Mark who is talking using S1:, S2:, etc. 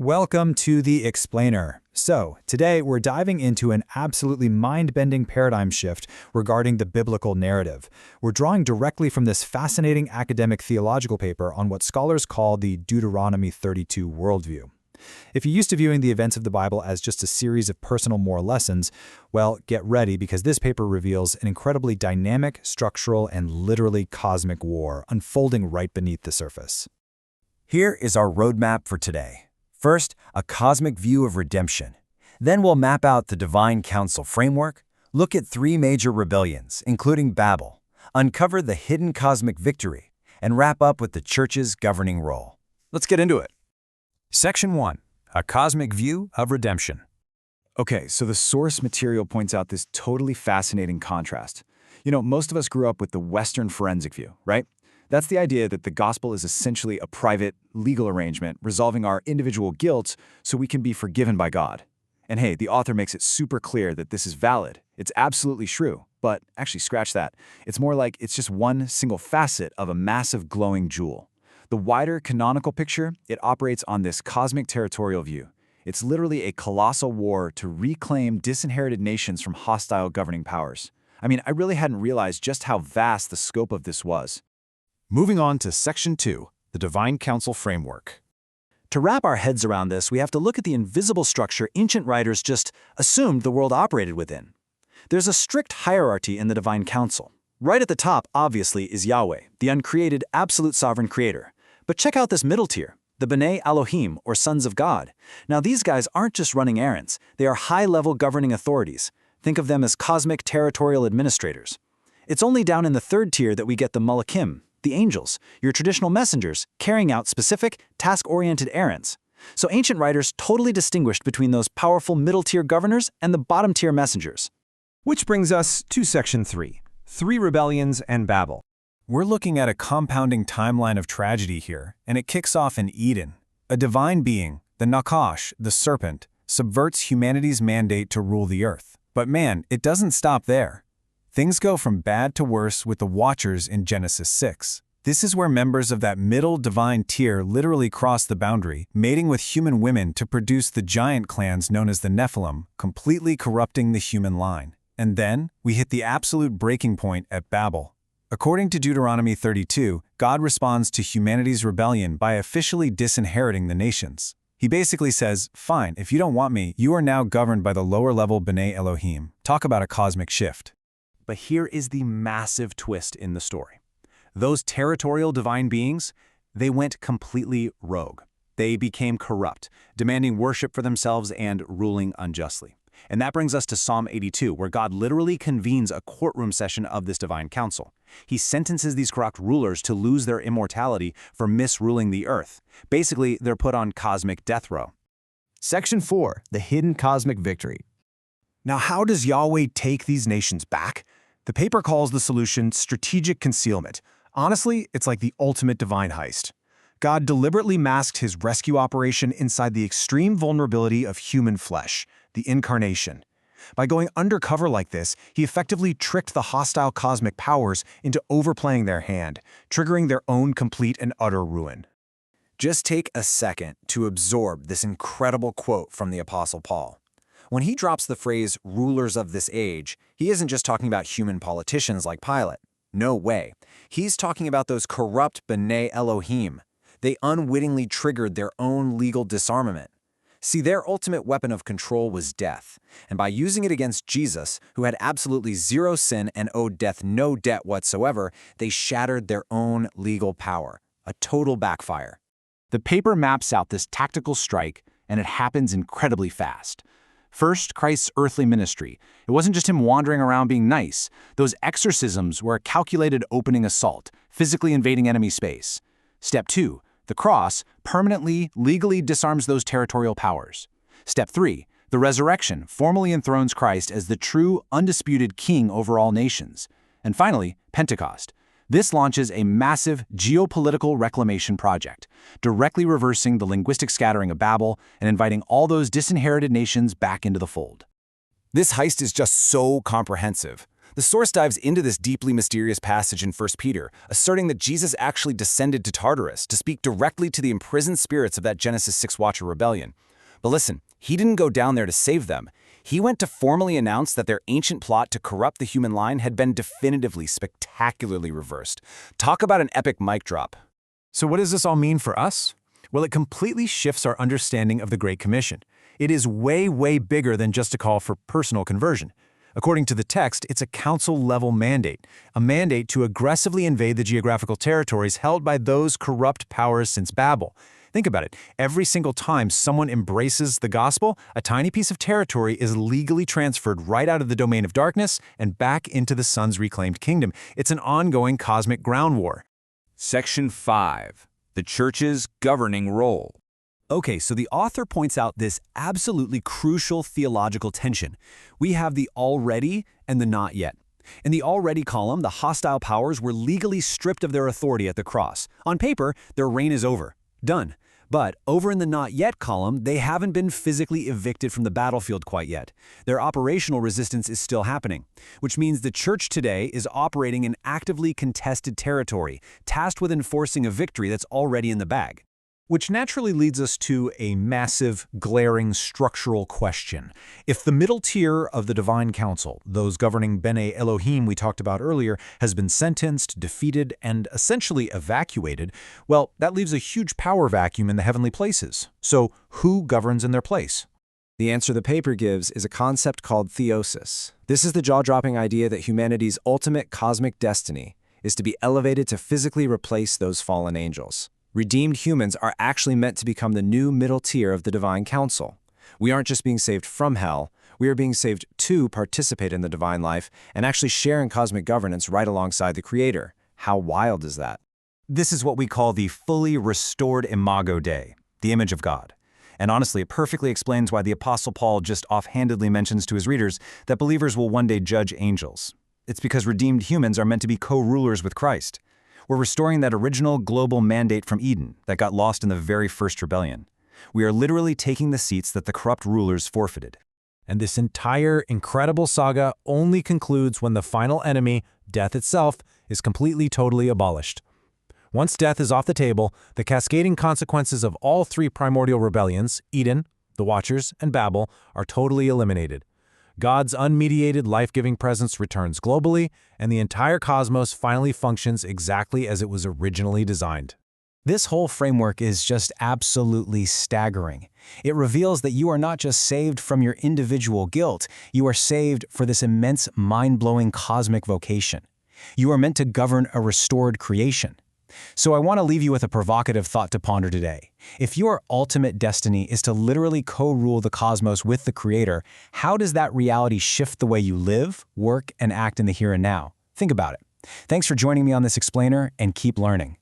S1: Welcome to The Explainer. So, today we're diving into an absolutely mind-bending paradigm shift regarding the biblical narrative. We're drawing directly from this fascinating academic theological paper on what scholars call the Deuteronomy 32 worldview. If you're used to viewing the events of the Bible as just a series of personal moral lessons, well, get ready because this paper reveals an incredibly dynamic, structural, and literally cosmic war unfolding right beneath the surface.
S2: Here is our roadmap for today. First, a cosmic view of redemption. Then we'll map out the divine council framework, look at three major rebellions, including Babel, uncover the hidden cosmic victory, and wrap up with the church's governing role. Let's get into it.
S1: Section 1. A cosmic view of redemption.
S3: Okay, so the source material points out this totally fascinating contrast. Most of us grew up with the Western forensic view, right? That's the idea that the gospel is essentially a private, legal arrangement resolving our individual guilt so we can be forgiven by God. And hey, the author makes it super clear that this is valid. It's absolutely true. But actually, scratch that. It's more like it's just one single facet of a massive glowing jewel. The wider canonical picture, it operates on this cosmic territorial view. It's literally a colossal war to reclaim disinherited nations from hostile governing powers. I really hadn't realized just how vast the scope of this was.
S4: Moving on to Section 2, the Divine Council Framework.
S5: To wrap our heads around this, we have to look at the invisible structure ancient writers just assumed the world operated within. There's a strict hierarchy in the Divine Council. Right at the top, obviously, is Yahweh, the uncreated, absolute sovereign creator. But check out this middle tier, the B'nai Elohim, or Sons of God. Now, these guys aren't just running errands. They are high-level governing authorities. Think of them as cosmic territorial administrators. It's only down in the third tier that we get the Malachim, the angels, your traditional messengers, carrying out specific, task-oriented errands. So ancient writers totally distinguished between those powerful middle-tier governors and the bottom-tier messengers.
S4: Which brings us to Section 3, Three Rebellions and Babel.
S1: We're looking at a compounding timeline of tragedy here, and it kicks off in Eden. A divine being, the Nakash, the serpent, subverts humanity's mandate to rule the earth. But man, it doesn't stop there. Things go from bad to worse with the Watchers in Genesis 6. This is where members of that middle divine tier literally cross the boundary, mating with human women to produce the giant clans known as the Nephilim, completely corrupting the human line. And then, we hit the absolute breaking point at Babel. According to Deuteronomy 32, God responds to humanity's rebellion by officially disinheriting the nations. He basically says, fine, if you don't want me, you are now governed by the lower-level B'nai Elohim. Talk about a cosmic shift.
S4: But here is the massive twist in the story. Those territorial divine beings, they went completely rogue. They became corrupt, demanding worship for themselves and ruling unjustly. And that brings us to Psalm 82, where God literally convenes a courtroom session of this divine council. He sentences these corrupt rulers to lose their immortality for misruling the earth. Basically, they're put on cosmic death row.
S6: Section 4, the hidden cosmic victory.
S4: Now, how does Yahweh take these nations back? The paper calls the solution strategic concealment. Honestly, it's like the ultimate divine heist. God deliberately masked his rescue operation inside the extreme vulnerability of human flesh, the incarnation. By going undercover like this, he effectively tricked the hostile cosmic powers into overplaying their hand, triggering their own complete and utter ruin.
S2: Just take a second to absorb this incredible quote from the Apostle Paul. When he drops the phrase rulers of this age, he isn't just talking about human politicians like Pilate. No way. He's talking about those corrupt B'nai Elohim. They unwittingly triggered their own legal disarmament. See, their ultimate weapon of control was death, and by using it against Jesus, who had absolutely zero sin and owed death no debt whatsoever, they shattered their own legal power. A total backfire.
S4: The paper maps out this tactical strike, and it happens incredibly fast. First, Christ's earthly ministry. It wasn't just him wandering around being nice. Those exorcisms were a calculated opening assault, physically invading enemy space. Step 2, the cross permanently, legally disarms those territorial powers. Step 3, the resurrection formally enthrones Christ as the true, undisputed king over all nations. And finally, Pentecost. This launches a massive geopolitical reclamation project, directly reversing the linguistic scattering of Babel and inviting all those disinherited nations back into the fold.
S2: This heist is just so comprehensive. The source dives into this deeply mysterious passage in 1 Peter, asserting that Jesus actually descended to Tartarus to speak directly to the imprisoned spirits of that Genesis 6 Watcher rebellion. But listen, he didn't go down there to save them. He went to formally announce that their ancient plot to corrupt the human line had been definitively, spectacularly reversed. Talk about an epic mic drop.
S1: So what does this all mean for us? Well, it completely shifts our understanding of the Great Commission. It is way, way bigger than just a call for personal conversion. According to the text, it's a council-level mandate, a mandate to aggressively invade the geographical territories held by those corrupt powers since Babel. Think about it. Every single time someone embraces the gospel, a tiny piece of territory is legally transferred right out of the domain of darkness and back into the Son's reclaimed kingdom. It's an ongoing cosmic ground war.
S7: Section 5. The Church's governing role.
S1: Okay, so the author points out this absolutely crucial theological tension. We have the already and the not yet. In the already column, the hostile powers were legally stripped of their authority at the cross. On paper, their reign is over. Done. But over in the not yet column, they haven't been physically evicted from the battlefield quite yet. Their operational resistance is still happening, which means the church today is operating in actively contested territory, tasked with enforcing a victory that's already in the bag. Which naturally leads us to a massive, glaring structural question. If the middle tier of the divine council, those governing Bene Elohim we talked about earlier, has been sentenced, defeated, and essentially evacuated, well, that leaves a huge power vacuum in the heavenly places. So who governs in their place?
S6: The answer the paper gives is a concept called theosis. This is the jaw-dropping idea that humanity's ultimate cosmic destiny is to be elevated to physically replace those fallen angels. Redeemed humans are actually meant to become the new middle tier of the divine council. We aren't just being saved from hell, we are being saved to participate in the divine life and actually share in cosmic governance right alongside the Creator. How wild is that?
S1: This is what we call the fully restored imago Dei, the image of God. And honestly, it perfectly explains why the Apostle Paul just offhandedly mentions to his readers that believers will one day judge angels. It's because redeemed humans are meant to be co-rulers with Christ. We're restoring that original global mandate from Eden that got lost in the very first rebellion. We are literally taking the seats that the corrupt rulers forfeited. And this entire incredible saga only concludes when the final enemy, death itself, is completely, totally abolished. Once death is off the table, the cascading consequences of all three primordial rebellions, Eden, the Watchers, and Babel, are totally eliminated. God's unmediated life-giving presence returns globally, and the entire cosmos finally functions exactly as it was originally designed. This whole framework is just absolutely staggering. It reveals that you are not just saved from your individual guilt, you are saved for this immense, mind-blowing cosmic vocation. You are meant to govern a restored creation. So I want to leave you with a provocative thought to ponder today. If your ultimate destiny is to literally co-rule the cosmos with the Creator, how does that reality shift the way you live, work, and act in the here and now? Think about it. Thanks for joining me on this explainer, and keep learning.